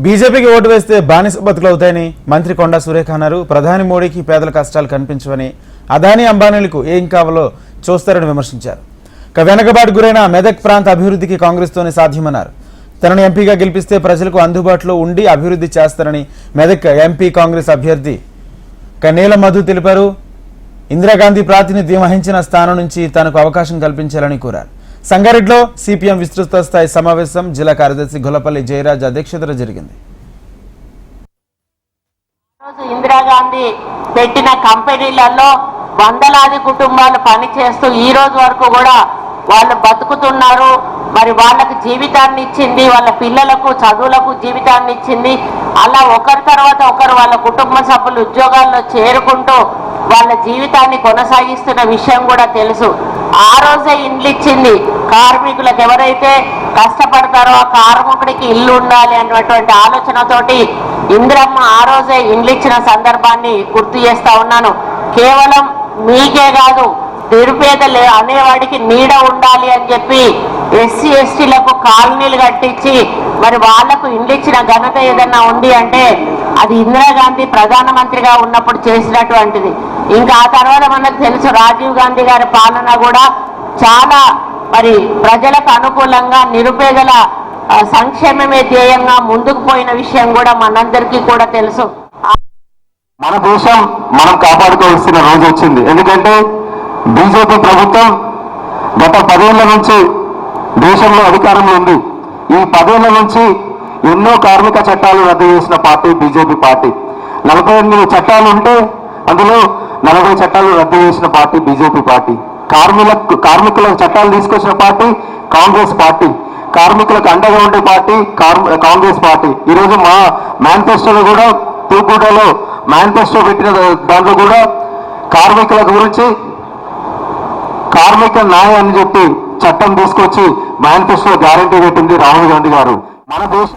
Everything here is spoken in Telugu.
బీజేపీకి ఓటు వేస్తే బానిస బతుకులవుతాయని మంత్రి కొండా సురేఖ అన్నారు. ప్రధాని మోడీకి పేదల కష్టాలు కనిపించవని, అదానీ అంబానీలకు ఏం కావాలో చూస్తారని విమర్శించారు. వెనకబాటు గురైన మెదక్ ప్రాంత అభివృద్ధికి కాంగ్రెస్తోనే సాధ్యమన్నారు. తనను ఎంపీగా గెలిపిస్తే ప్రజలకు అందుబాటులో ఉండి అభివృద్ధి చేస్తారని మెదక్ ఎంపీ కాంగ్రెస్ అభ్యర్థి కనేల మధు తెలిపారు. ఇందిరాగాంధీ ప్రాతినిధ్యం వహించిన స్థానం నుంచి తనకు అవకాశం కల్పించాలని కోరారు. సంగారెడ్డిలో సిపిఎం విస్తృత స్థాయి సమావేశం జిల్లా కార్యదర్శి గొల్లపల్లి జయరాజ్ అధ్యక్షతన జరిగింది. ఇందిరాగాంధీ పెట్టిన కంపెనీలలో వందలాది కుటుంబాలు పనిచేస్తూ ఈ రోజు వరకు కూడా వాళ్ళు బతుకుతున్నారు. మరి వాళ్ళకు జీవితాన్ని ఇచ్చింది, వాళ్ళ పిల్లలకు చదువులకు జీవితాన్ని ఇచ్చింది. అలా ఒకరి తర్వాత ఒకరు వాళ్ళ కుటుంబ సభ్యులు ఉద్యోగాల్లో చేరుకుంటూ వాళ్ళ జీవితాన్ని కొనసాగిస్తున్న విషయం కూడా తెలుసు. ఆ రోజే ఇండ్లు ఇచ్చింది. కార్మికులకు ఎవరైతే కష్టపడతారో ఆ కార్మికుడికి ఇల్లు ఉండాలి అన్నటువంటి ఆలోచనతోటి ఇందిరమ్మ ఆ రోజే ఇండ్లు ఇచ్చిన సందర్భాన్ని గుర్తు చేస్తా ఉన్నాను. కేవలం మీకే కాదు, నిరుపేదలే అనేవాడికి నీడ ఉండాలి అని చెప్పి ఎస్సీ ఎస్టీలకు కాలనీలు కట్టించి మరి వాళ్లకు ఇండ్లు ఇచ్చిన ఘనత ఏదన్నా ఉంది అంటే అది ఇందిరాగాంధీ ప్రధానమంత్రిగా ఉన్నప్పుడు చేసినటువంటిది. ఇంకా ఆ తర్వాత మనకు తెలుసు రాజీవ్ గాంధీ గారి పాలన కూడా చాలా మరి ప్రజలకు అనుకూలంగా నిరుపేదల సంక్షేమమే ధ్యేయంగా ముందుకు పోయిన విషయం కూడా మనందరికీ కూడా తెలుసు. మన దేశం మనం కాపాడుకోవాల్సిన రోజు వచ్చింది. ఎందుకంటే బీజేపీ ప్రభుత్వం గత 10 ఏళ్ల నుంచి దేశంలో అధికారంలో ఉంది. ఈ 10 ఏళ్ల నుంచి ఎన్నో కార్మిక చట్టాలు రద్దు చేసిన పార్టీ బీజేపీ పార్టీ. 48 చట్టాలు ఉంటే అందులో 40 చట్టాలు రద్దు చేసిన పార్టీ బీజేపీ పార్టీ. కార్మికుల చట్టాలు తీసుకొచ్చిన పార్టీ కాంగ్రెస్ పార్టీ. కార్మికులకు అండగా ఉండే పార్టీ కాంగ్రెస్ పార్టీ. ఈరోజు మా మేనిఫెస్టోలో కూడా తూర్పుగూడలో మేనిఫెస్టో పెట్టిన దాంట్లో కూడా కార్మికుల గురించి కార్మిక న్యాయం అని చెప్పి చట్టం తీసుకొచ్చి మేనిఫెస్టో గ్యారంటీ పెట్టింది రాహుల్ గాంధీ గారు. మన దేశం